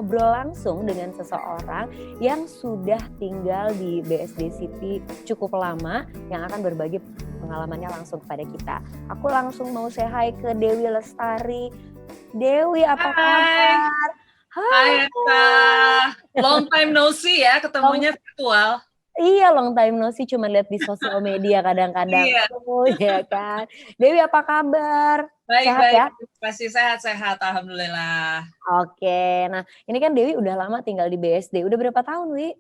ngobrol langsung dengan seseorang yang sudah tinggal di BSD City cukup lama, yang akan berbagi pengalamannya langsung kepada kita. Aku langsung mau say hi ke Dewi Lestari. Dewi, apa Hai, kabar? hai Eka. Long time no see ya, ketemunya virtual. Iya, long time no see, cuma lihat di sosial media kadang-kadang. Iya, Oh, ya kan. Dewi, apa kabar? Sehat baik-baik. ya? Pasti sehat-sehat, alhamdulillah. Oke, nah ini kan Dewi udah lama tinggal di BSD. Udah berapa tahun, Wi?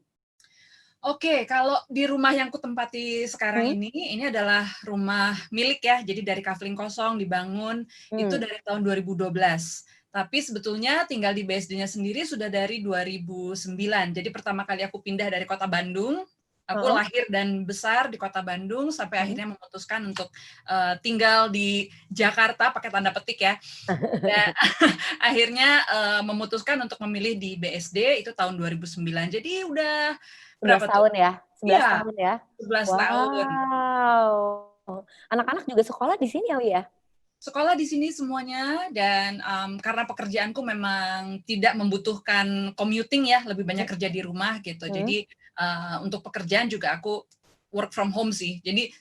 Oke, kalau di rumah yang kutempati sekarang Hmm? ini adalah rumah milik ya, jadi dari kafling kosong dibangun, itu Hmm. dari tahun 2012. Tapi sebetulnya tinggal di BSD-nya sendiri sudah dari 2009. Jadi pertama kali aku pindah dari kota Bandung, aku Heeh. lahir dan besar di kota Bandung, sampai Hmm. akhirnya memutuskan untuk tinggal di Jakarta, pakai tanda petik ya. Dan akhirnya memutuskan untuk memilih di BSD itu tahun 2009. Jadi udah 11 berapa tuh? tahun ya? 11 Iya, tahun ya? 11 tahun. Wow. Anak-anak juga sekolah di sini ya, Wi ya? Sekolah di sini semuanya dan karena pekerjaanku memang tidak membutuhkan commuting ya, lebih banyak kerja di rumah gitu. Hmm. Jadi untuk pekerjaan juga aku work from home sih. Jadi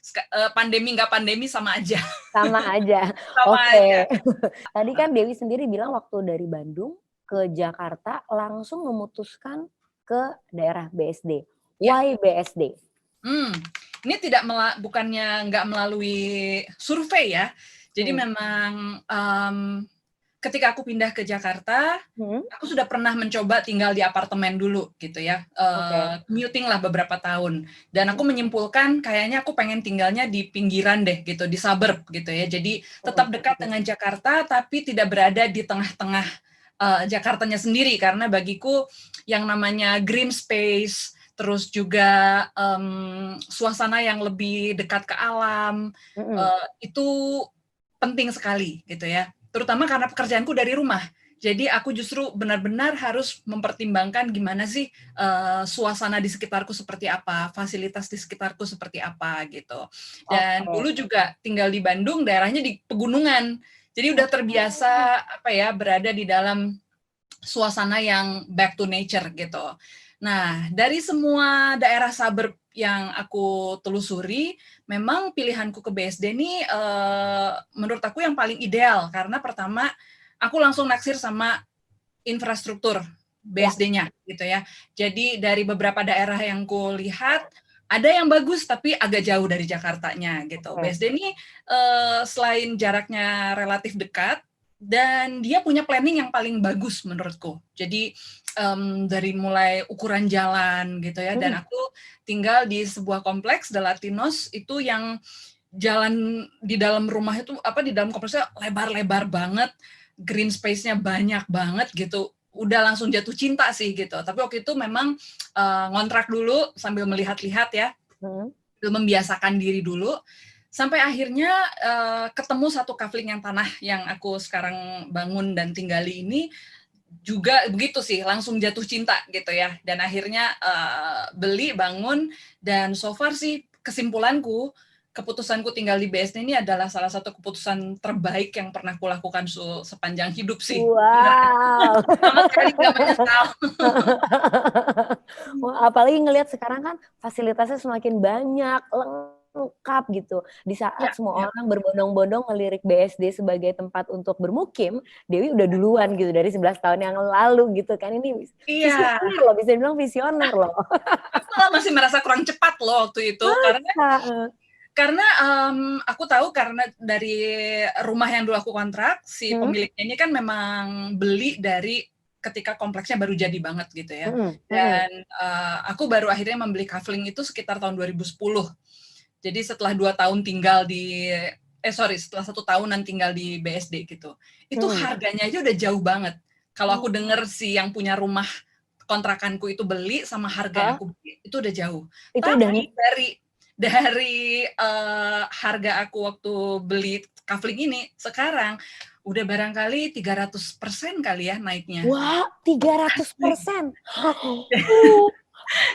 pandemi nggak pandemi sama aja. Sama aja. Sama aja. Oke. Tadi kan Dewi sendiri bilang waktu dari Bandung ke Jakarta langsung memutuskan ke daerah BSD. Ya. Why BSD? Ini bukannya nggak melalui survei ya. Jadi memang ketika aku pindah ke Jakarta, aku sudah pernah mencoba tinggal di apartemen dulu gitu ya, Oke. commuting lah beberapa tahun. Dan aku menyimpulkan kayaknya aku pengen tinggalnya di pinggiran deh gitu, di suburb gitu ya. Jadi tetap dekat dengan Jakarta, tapi tidak berada di tengah-tengah Jakartanya sendiri. Karena bagiku yang namanya green space, terus juga suasana yang lebih dekat ke alam, itu penting sekali gitu ya. Terutama karena pekerjaanku dari rumah. Jadi aku justru benar-benar harus mempertimbangkan gimana sih suasana di sekitarku seperti apa, fasilitas di sekitarku seperti apa gitu. Dan dulu juga tinggal di Bandung, daerahnya di pegunungan. Jadi udah terbiasa apa ya berada di dalam suasana yang back to nature gitu. Nah, dari semua daerah suburb yang aku telusuri, memang pilihanku ke BSD ini menurut aku yang paling ideal karena pertama aku langsung naksir sama infrastruktur BSD-nya gitu ya. Jadi dari beberapa daerah yang ku lihat ada yang bagus tapi agak jauh dari Jakartanya gitu. BSD ini selain jaraknya relatif dekat dan dia punya planning yang paling bagus menurutku. Jadi dari mulai ukuran jalan gitu ya, dan aku tinggal di sebuah kompleks The Latinos itu yang jalan di dalam rumah itu di dalam kompleksnya lebar-lebar banget, green space-nya banyak banget gitu. Udah langsung jatuh cinta sih gitu. Tapi waktu itu memang ngontrak dulu sambil melihat-lihat ya, membiasakan diri dulu. Sampai akhirnya ketemu satu kafling yang tanah yang aku sekarang bangun dan tinggali ini juga begitu sih, langsung jatuh cinta gitu ya. Dan akhirnya beli, bangun, dan so far sih kesimpulanku, keputusanku tinggal di BSD ini adalah salah satu keputusan terbaik yang pernah kulakukan sepanjang hidup sih. Wow. Sama sekali nggak menyesal. Apalagi ngelihat sekarang kan fasilitasnya semakin banyak, lengkap gitu. Di saat semua orang berbondong-bondong ngelirik BSD sebagai tempat untuk bermukim, Dewi udah duluan gitu dari 11 tahun yang lalu gitu kan. Ini visioner loh, bisa dibilang visioner loh. Aku masih merasa kurang cepat loh waktu itu, karena aku tahu karena dari rumah yang dulu aku kontrak, si pemiliknya ini kan memang beli dari ketika kompleksnya baru jadi banget gitu ya. Dan aku baru akhirnya membeli kafling itu sekitar tahun 2010. Jadi setelah 2 tahun tinggal setelah 1 tahunan tinggal di BSD gitu. Itu harganya aja udah jauh banget. Kalau aku denger si yang punya rumah kontrakanku itu beli sama harga yang aku beli, itu udah jauh. Itu Tapi dari harga aku waktu beli kafling ini, sekarang udah barangkali 300% kali ya naiknya. Wah, 300%.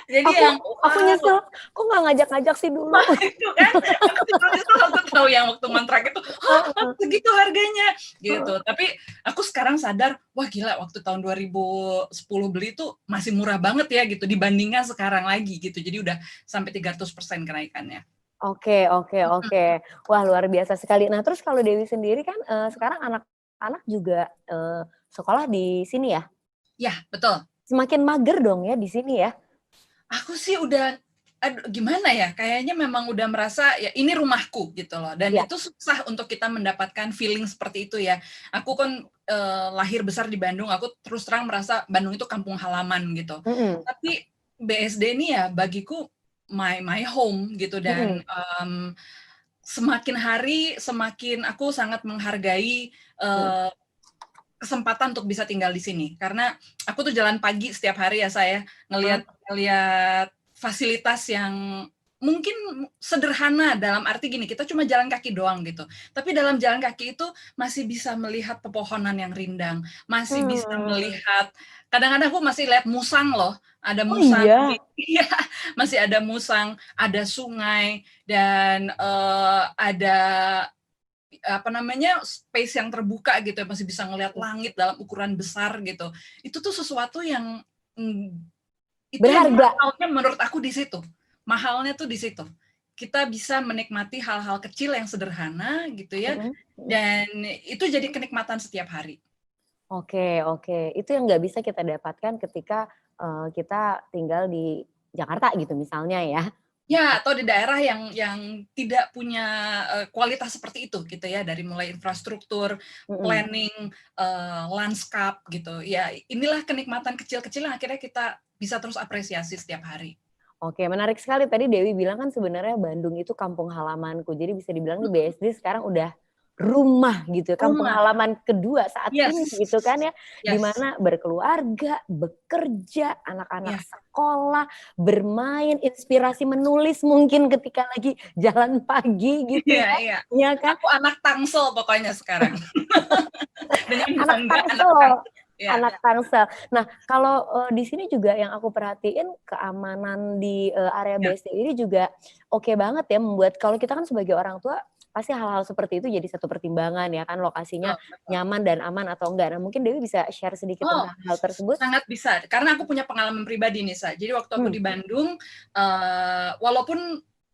Jadi Aku yang aku nyesel, kok nggak ngajak-ngajak sih dulu? wah itu kan, aku juga nyesel aku tahu yang waktu ngontrak itu, "Hah, Heeh. segitu harganya?" Gitu. Heeh. Tapi aku sekarang sadar, wah gila waktu tahun 2010 beli itu masih murah banget ya gitu dibandingkan sekarang lagi gitu. Jadi udah sampai 300% kenaikannya. Oke oke Mhm. oke. Wah, luar biasa sekali. Nah, terus kalau Dewi sendiri kan, sekarang anak-anak juga, sekolah di sini ya? Iya, betul. Semakin mager dong ya di sini ya? Aku sih udah, aduh gimana ya, kayaknya memang udah merasa ya ini rumahku gitu loh, dan Iya. itu susah untuk kita mendapatkan feeling seperti itu ya. Aku kan, lahir besar di Bandung, aku terus terang merasa Bandung itu kampung halaman gitu. Mhm Tapi BSD ini ya bagiku my home gitu dan, mhm. semakin hari semakin aku sangat menghargai, Mhm. kesempatan untuk bisa tinggal di sini. Karena aku tuh jalan pagi setiap hari ya, saya Heeh. ngelihat ngelihat fasilitas yang mungkin sederhana dalam arti gini, kita cuma jalan kaki doang gitu. Tapi dalam jalan kaki itu masih bisa melihat pepohonan yang rindang, masih bisa Mmm. melihat kadang-kadang aku masih lihat musang loh, ada Oh musang di iya? iya, masih ada musang, ada sungai, dan, ada apa namanya, space yang terbuka gitu ya, masih bisa ngelihat Mhm. langit dalam ukuran besar gitu. Itu tuh sesuatu yang, mmm, itu yang Berharga? mahalnya menurut aku di situ. Mahalnya tuh di situ. Kita bisa menikmati hal-hal kecil yang sederhana gitu ya, Mhm mhm. dan itu jadi kenikmatan setiap hari. Oke oke. Itu yang nggak bisa kita dapatkan ketika, kita tinggal di Jakarta gitu misalnya ya? Ya, atau di daerah yang tidak punya, kualitas seperti itu gitu ya, dari mulai infrastruktur, Mhm. planning, lanskap gitu. Ya inilah kenikmatan kecil-kecil yang akhirnya kita bisa terus apresiasi setiap hari. Oke, menarik sekali tadi Dewi bilang kan sebenarnya Bandung itu kampung halamanku. Jadi bisa dibilang nih Mhm, BSD sekarang udah rumah gitu, kampung rumah, halaman kedua saat ini yes, gitu kan ya. Di yes, mana berkeluarga, bekerja, anak-anak iya, sekolah, bermain, inspirasi menulis mungkin ketika lagi jalan pagi gitu iya ya. iya. Iya kan? Aku anak Tangsel pokoknya sekarang, dengan Anak bangga anak Tangsel Tangsel, iya. anak Tangsel. Nah, kalau, di sini juga yang aku perhatiin keamanan di, area Iya, BSD ini juga oke banget ya, membuat kalau kita kan sebagai orang tua, pasti hal-hal seperti itu jadi satu pertimbangan ya kan, lokasinya betul betul. nyaman dan aman atau enggak. Nah, mungkin Dewi bisa share sedikit Oh, tentang hal tersebut? sangat bisa, karena aku punya pengalaman pribadi nih, Sa. Jadi waktu aku Mmm. di Bandung, walaupun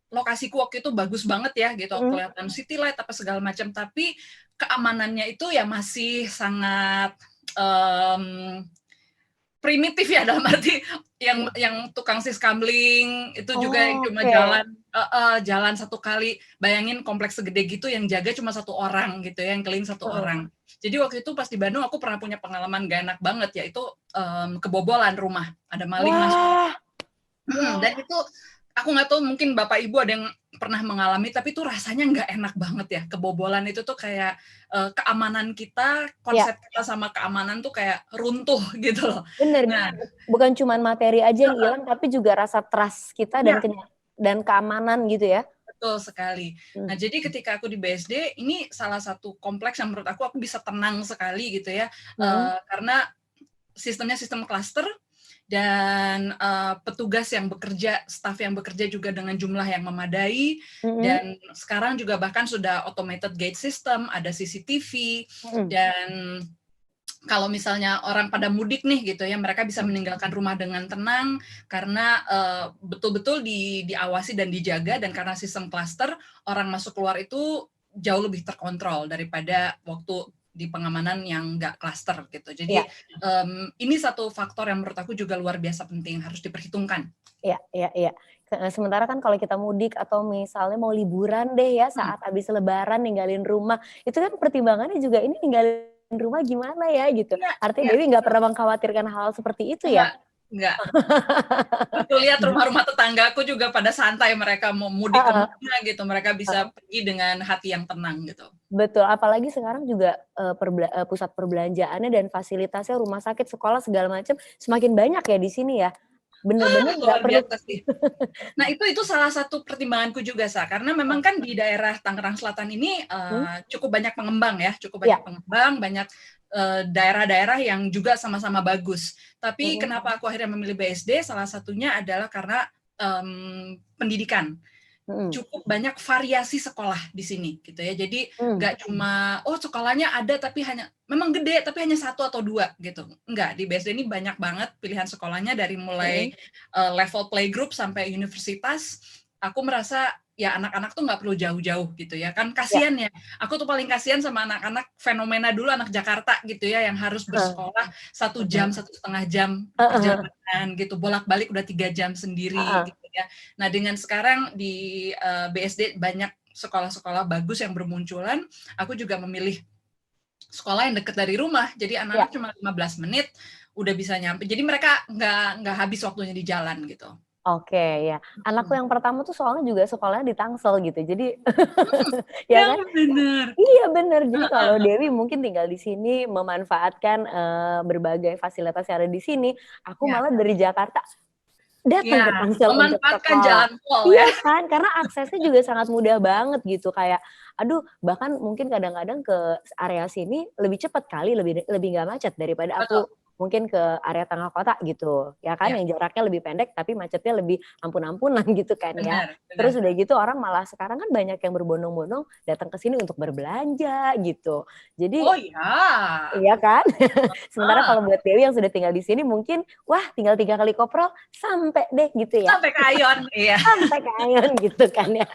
lokasiku waktu itu bagus banget ya gitu, Mhm. kelihatan city light apa segala macam, tapi keamanannya itu ya masih sangat, mmm, primitif ya, dalam arti Mhm. yang tukang siskamling itu juga yang cuma Oke. jalan heeh, jalan 1 kali. Bayangin kompleks segede gitu yang jaga cuma 1 orang gitu ya, yang keliling satu Heeh. orang. Jadi waktu itu pas di Bandung aku pernah punya pengalaman gak enak banget, yaitu, kebobolan rumah, ada maling masuk. Wah Mhm, dan wah itu aku nggak tahu mungkin Bapak Ibu ada yang pernah mengalami, tapi itu rasanya nggak enak banget ya. Kebobolan itu tuh kayak, keamanan kita, iya, konsep kita sama keamanan tuh kayak runtuh gitu loh. bener. Nah Bukan cuman materi aja yang heeh, hilang, tapi juga rasa trust kita dan iya, dan keamanan gitu ya? betul sekali. Mmm. Nah, jadi ketika aku di BSD, ini salah satu kompleks yang menurut aku bisa tenang sekali gitu ya, Mhm. karena sistemnya sistem klaster dan, petugas yang bekerja, staf yang bekerja juga dengan jumlah yang memadai, Mhm. dan sekarang juga bahkan sudah automated gate system, ada CCTV, Mhm. dan kalau misalnya orang pada mudik nih gitu ya, mereka bisa meninggalkan rumah dengan tenang karena, betul-betul diawasi dan dijaga, dan karena sistem klaster, orang masuk keluar itu jauh lebih terkontrol daripada waktu di pengamanan yang nggak klaster gitu. Iya Jadi, ini satu faktor yang menurut aku juga luar biasa penting, harus diperhitungkan. iya iya iya. Sementara kan kalau kita mudik atau misalnya mau liburan deh ya Mhm, saat habis lebaran ninggalin rumah, itu kan pertimbangannya juga ini ninggalin rumah gimana ya gitu. iya Artinya iya, Dewi nggak pernah mengkhawatirkan hal seperti itu ya? enggak enggak. Aku lihat rumah-rumah tetanggaku juga pada santai, mereka mau mudik ke Heeh mana gitu, mereka heeh. bisa pergi dengan hati yang tenang gitu. Betul, apalagi sekarang juga, pusat perbelanjaannya dan fasilitasnya rumah sakit, sekolah, segala macam semakin banyak ya di sini ya? Bener-bener nggak Luar perlu biasa sih. Nah, itu salah satu pertimbanganku juga, Sa, karena memang kan di daerah Tangerang Selatan ini, mhm, cukup banyak pengembang ya, cukup iya, banyak pengembang, banyak, daerah-daerah yang juga sama-sama bagus. Tapi Mm-mm. kenapa aku akhirnya memilih BSD? Salah satunya adalah karena pendidikan. Mm-mm. Cukup banyak variasi sekolah di sini gitu ya. Jadi Mm. nggak cuma sekolahnya ada tapi hanya memang gede tapi hanya 1 atau 2 gitu. Enggak, di BSD ini banyak banget pilihan sekolahnya dari mulai level playgroup sampai universitas. Aku merasa ya anak-anak tuh nggak perlu jauh-jauh gitu ya. Kan Ya. kasihan ya. Aku tuh paling kasihan sama anak-anak fenomena dulu anak Jakarta gitu ya yang harus bersekolah 1 jam, 1,5 jam perjalanan gitu. Bolak-balik udah 3 jam sendiri gitu ya. Nah, dengan sekarang di BSD banyak sekolah-sekolah bagus yang bermunculan, aku juga memilih sekolah yang dekat dari rumah. Jadi anak-anak cuma 15 menit udah bisa nyampe. Jadi mereka nggak habis waktunya di jalan gitu. Oke, ya. Anakku yang pertama tuh soalnya juga sekolahnya di Tangsel gitu. Jadi ya kan? Bener. Iya bener. Jadi kalau Dewi mungkin tinggal di sini memanfaatkan berbagai fasilitas yang ada di sini, aku malah dari Jakarta datang ke Tangsel untuk memanfaatkan sekolah. jalan tol Iya ya. kan? Karena aksesnya juga sangat mudah banget gitu. Kayak, aduh, bahkan mungkin kadang-kadang ke area sini lebih cepat kali, lebih nggak macet daripada aku mungkin ke area tengah kota gitu, ya kan, yang jaraknya lebih pendek tapi macetnya lebih ampun-ampunan gitu kan ya. Terus udah gitu orang malah sekarang kan banyak yang berbondong-bondong datang ke sini untuk berbelanja gitu. Jadi iya kan? Sementara kalau buat Dewi yang sudah tinggal di sini mungkin wah tinggal 3 kali koprol sampai deh gitu ya. Sampai ke Ayon, iya. Sampai ke Ayon gitu kan ya.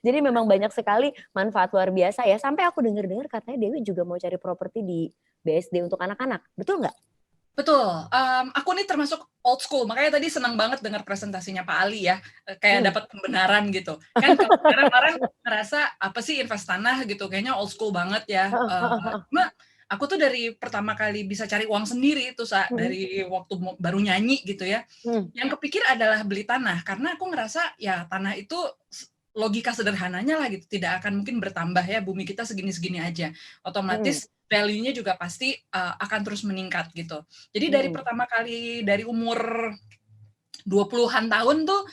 Jadi memang banyak sekali manfaat luar biasa ya. Sampai aku dengar-dengar katanya Dewi juga mau cari properti di BSD untuk anak-anak. Betul nggak? Betul, aku nih termasuk old school, makanya tadi senang banget dengar presentasinya Pak Ali ya, kayak dapat pembenaran gitu. Kan kalau orang-orang ngerasa, apa sih invest tanah gitu, kayaknya old school banget ya. Cuma aku tuh dari pertama kali bisa cari uang sendiri itu, dari waktu baru nyanyi gitu ya, yang kepikir adalah beli tanah, karena aku ngerasa ya tanah itu logika sederhananya lah gitu, tidak akan mungkin bertambah ya, bumi kita segini-segini aja. Otomatis value-nya juga pasti akan terus meningkat gitu. Jadi dari pertama kali dari umur 20-an tahun tuh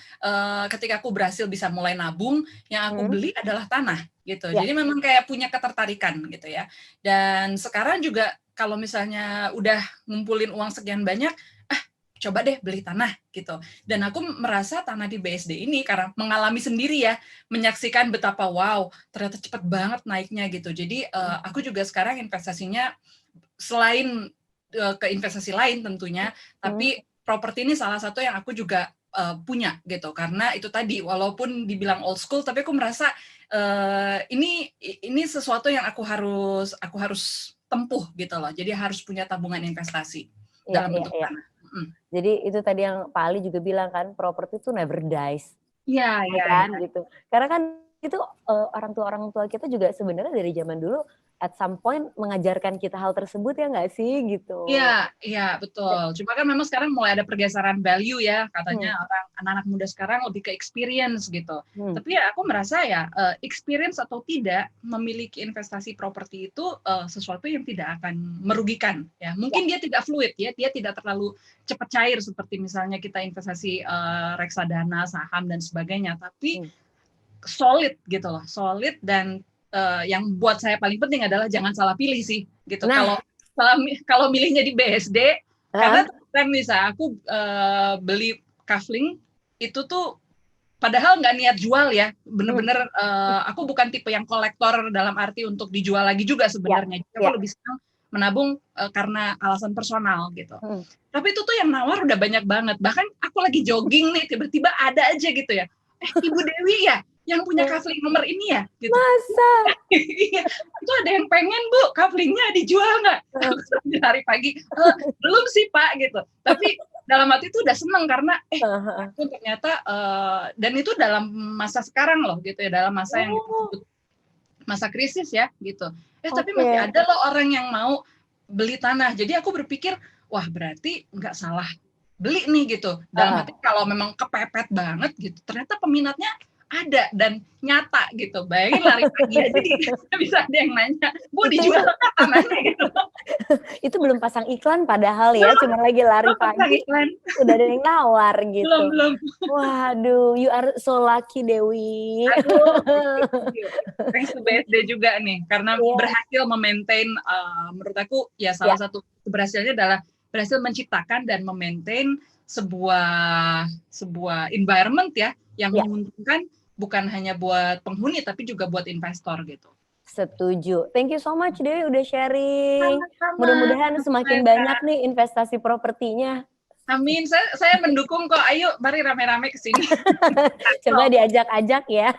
ketika aku berhasil bisa mulai nabung, yang aku beli adalah tanah gitu. Jadi memang kayak punya ketertarikan gitu ya. Dan sekarang juga kalau misalnya udah ngumpulin uang sekian banyak, coba deh beli tanah gitu. Dan aku merasa tanah di BSD ini karena mengalami sendiri ya, menyaksikan betapa wow, ternyata cepat banget naiknya gitu. Jadi aku juga sekarang investasinya selain ke investasi lain tentunya, tapi properti ini salah satu yang aku juga punya gitu. Karena itu tadi walaupun dibilang old school, tapi aku merasa ini sesuatu yang aku harus tempuh gitu loh. Jadi harus punya tabungan investasi dalam bentuk tanah. Jadi itu tadi yang Pak Ali juga bilang kan, properti itu never dies. Iya, kan gitu. Karena kan itu orang tua kita juga sebenarnya dari zaman dulu at some point mengajarkan kita hal tersebut ya nggak sih gitu. Iya betul. Cuma kan memang sekarang mulai ada pergeseran value ya, katanya anak-anak muda sekarang lebih ke experience gitu. Tapi ya aku merasa ya experience atau tidak memiliki investasi properti itu sesuatu yang tidak akan merugikan ya. Mungkin dia tidak fluid ya, dia tidak terlalu cepat cair seperti misalnya kita investasi reksadana, saham dan sebagainya, tapi solid gitu loh, solid. Dan yang buat saya paling penting adalah jangan salah pilih sih gitu. Kalau milihnya di BSD, karena kan bisa aku beli kafling itu tuh padahal nggak niat jual ya, bener-bener aku bukan tipe yang kolektor dalam arti untuk dijual lagi juga sebenarnya. Jadi aku lebih senang menabung karena alasan personal gitu. Tapi itu tuh yang nawar udah banyak banget. Bahkan aku lagi jogging nih, tiba-tiba ada aja gitu ya. Ibu Dewi ya, yang punya kafling nomor ini ya? Gitu. Masa? Iya, itu ada yang pengen Bu, kaflingnya dijual nggak? Di hari pagi, belum sih Pak gitu. Tapi dalam hati itu udah seneng karena aku ternyata dan itu dalam masa sekarang loh gitu ya, dalam masa yang disebut masa krisis ya gitu. Tapi masih ada loh orang yang mau beli tanah. Jadi aku berpikir, wah berarti nggak salah beli nih gitu. Dalam arti kalau memang kepepet banget gitu, ternyata peminatnya ada dan nyata gitu. Bayangin lari pagi aja bisa ada yang nanya, Bu dijual tanahnya gitu. Itu belum pasang iklan padahal ya, cuma lagi lari pagi udah ada yang nawar gitu. Belum. Waduh, you are so lucky Dewi. Aduh, thanks to BSD juga nih, karena berhasil memaintain, menurut aku ya salah satu keberhasilannya adalah berhasil menciptakan dan memaintain sebuah environment ya yang menguntungkan bukan hanya buat penghuni tapi juga buat investor gitu. Setuju. Thank you so much Dewi udah sharing. Mudah-mudahan semakin banyak nih investasi propertinya. Amin. Saya mendukung kok. Ayo mari rame-rame ke sini. Coba diajak-ajak ya.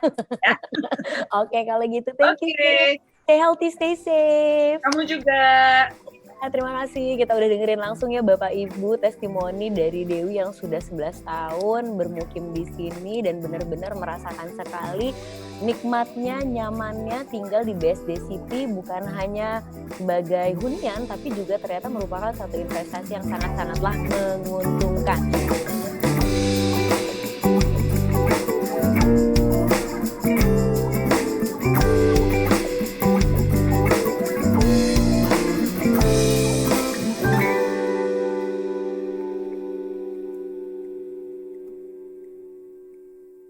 Oke, kalau gitu thank you. Stay healthy, stay safe. Kamu juga. Terima kasih, kita udah dengerin langsung ya Bapak Ibu testimoni dari Dewi yang sudah 11 tahun bermukim di sini dan benar-benar merasakan sekali nikmatnya, nyamannya tinggal di BSD City, bukan hanya sebagai hunian tapi juga ternyata merupakan satu investasi yang sangat-sangatlah menguntungkan.